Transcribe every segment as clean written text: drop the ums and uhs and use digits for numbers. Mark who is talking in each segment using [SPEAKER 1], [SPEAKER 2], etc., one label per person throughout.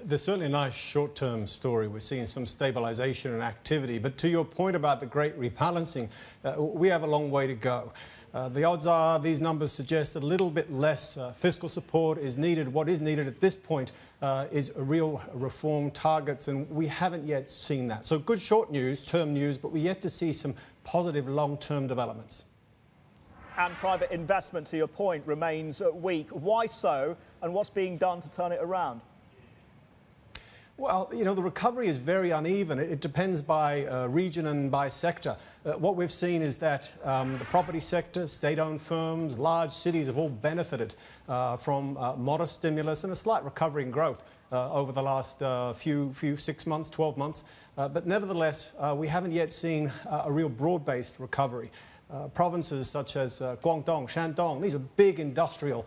[SPEAKER 1] There's certainly a nice short-term story. We're seeing some stabilization and activity. But to your point about the great rebalancing, we have a long way to go. The odds are these numbers suggest a little bit less fiscal support is needed. What is needed at this point is a real reform targets, and we haven't yet seen that. So good short news, term news, but we're yet to see some positive long-term developments.
[SPEAKER 2] And private investment, to your point, remains weak. Why so, and what's being done to turn it around?
[SPEAKER 1] Well, you know, the recovery is very uneven. It depends by region and by sector. What we've seen is that the property sector, state-owned firms, large cities have all benefited from modest stimulus and a slight recovery in growth over the last few 6 months, 12 months. But nevertheless, we haven't yet seen a real broad-based recovery. Provinces such as Guangdong, Shandong, these are big industrial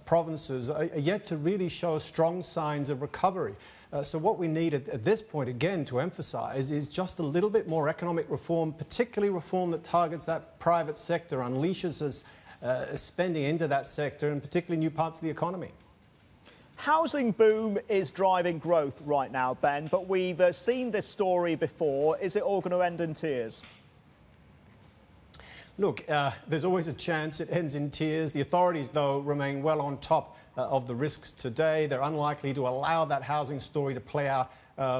[SPEAKER 1] provinces, are yet to really show strong signs of recovery. So what we need at this point, again, to emphasize, is just a little bit more economic reform, particularly reform that targets that private sector, unleashes spending into that sector, and particularly new parts of the economy.
[SPEAKER 2] Housing boom is driving growth right now, Ben, but we've seen this story before. Is it all going to end in tears?
[SPEAKER 1] Look, there's always a chance it ends in tears. The authorities, though, remain well on top of the risks today. They're unlikely to allow that housing story to play out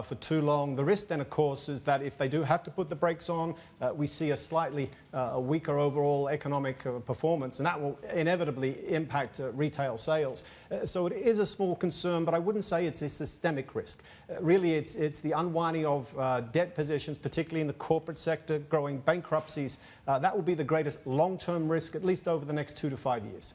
[SPEAKER 1] for too long. The risk then, of course, is that if they do have to put the brakes on, we see a slightly weaker overall economic performance, and that will inevitably impact retail sales. So it is a small concern, but I wouldn't say it's a systemic risk. Really, it's the unwinding of debt positions, particularly in the corporate sector, growing bankruptcies. That will be the greatest long-term risk, at least over the next 2 to 5 years.